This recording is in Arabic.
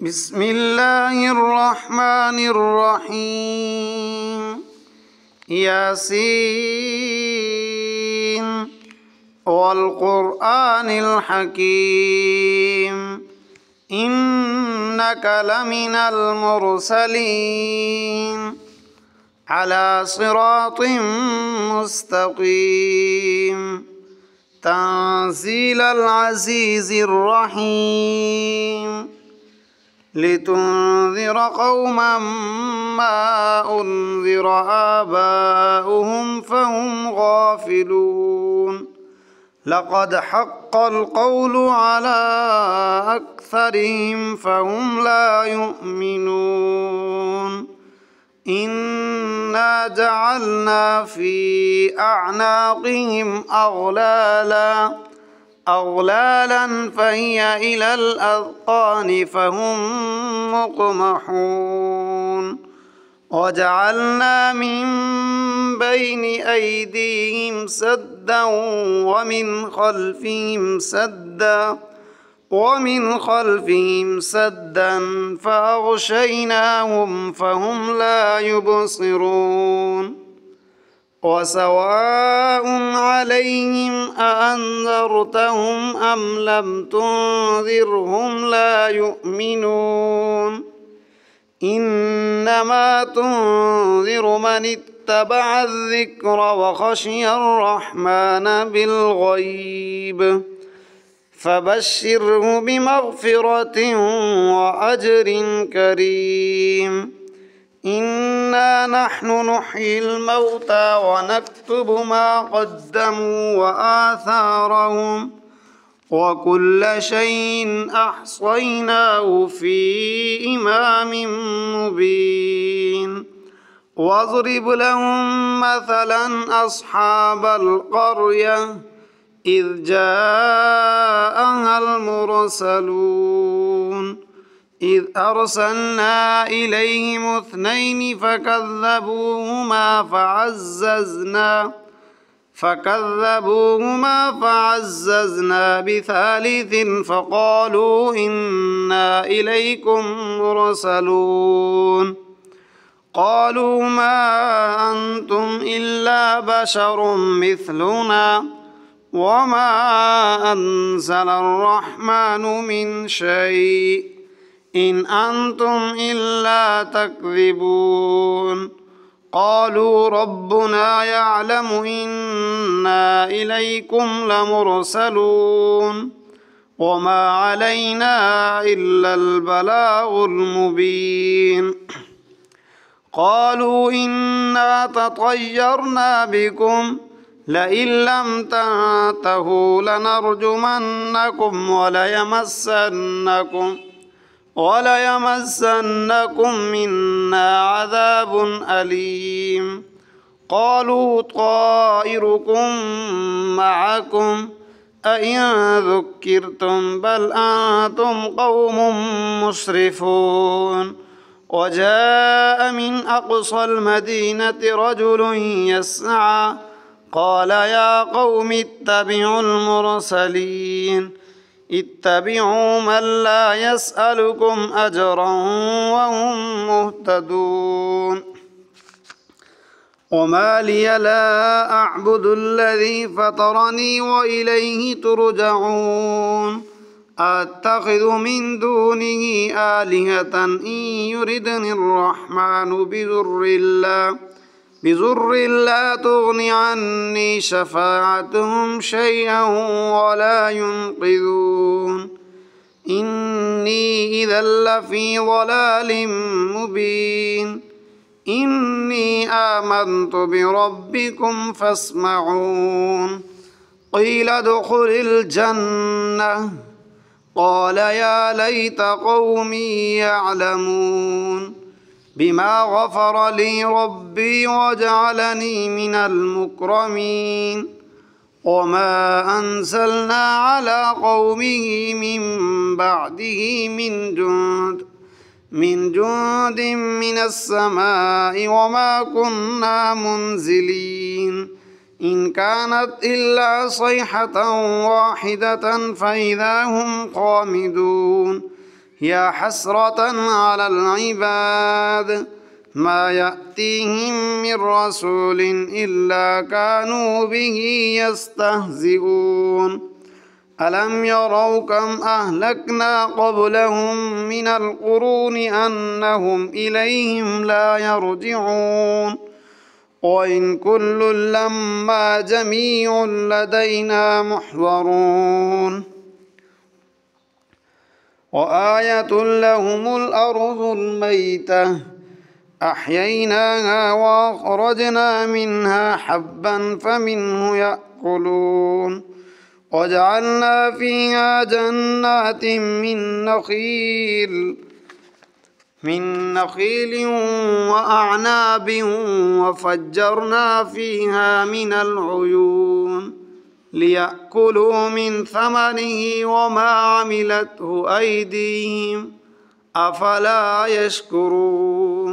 بسم الله الرحمن الرحيم ياسين والقرآن الحكيم إنك لمن المرسلين على صراط مستقيم تنزيل العزيز الرحيم لتنذر قوما ما أنذر آباؤهم فهم غافلون لقد حق القول على أكثرهم فهم لا يؤمنون إنا جعلنا في أعناقهم أغلالا فهي إلى الأذقان فهم مقمحون وجعلنا من بين أيديهم سدا ومن خلفهم سدا فأغشيناهم فهم لا يبصرون وسواء عليهم أأنذرتهم أم لم تنذرهم لا يؤمنون إنما تنذر من اتبع الذكر وخشي الرحمن بالغيب فبشره بمغفرة وأجر كريم إنا نحن نحيي الموتى ونكتب ما قدموا وآثارهم وكل شيء أحصيناه في إمام مبين واضرب لهم مثلا أصحاب القرية إذ جاءها المرسلون إذ أرسلنا إليهم 2 فكذبوهما فعززنا ب3 فقالوا إنا إليكم مرسلون قالوا ما أنتم إلا بشر مثلنا وما أنزل الرحمن من شيء إن أنتم إلا تكذبون قالوا ربنا يعلم إنا إليكم لمرسلون وما علينا إلا البلاغ المبين قالوا إنا تطيرنا بكم لئن لم تنتهوا لنرجمنكم وليمسنكم منا عذاب أليم قالوا طائركم معكم أئن ذكرتم بل أنتم قوم مسرفون وجاء من أقصى المدينة رجل يسعى قال يا قوم اتبعوا المرسلين اتبعوا من لا يسألكم أجرا وهم مهتدون وما لي لا أعبد الذي فطرني وإليه ترجعون أتخذ من دونه آلهة إن يردني الرحمن بضر لا تغن عني شفاعتهم شيئا ولا ينقذون إني إذا لفي ضلال مبين إني آمنت بربكم فاسمعون قيل ادخل الجنة قال يا ليت قومي يعلمون بما غفر لي ربي وجعلني من المكرمين وما أنزلنا على قومه من بعده من جند من السماء وما كنا منزلين إن كانت إلا صيحة واحدة فإذا هم خامدون يا حسرة على العباد ما يأتيهم من رسول إلا كانوا به يستهزئون ألم يروا كم أهلكنا قبلهم من القرون أنهم إليهم لا يرجعون وإن كل لما جميع لدينا محضرون وآية لهم الأرض الميتة أحييناها وأخرجنا منها حبا فمنه يأكلون وجعلنا فيها جنات من نخيل وأعناب وفجرنا فيها من العيون ليأكلوا من ثمره وما عملته أيديهم أفلا يشكرون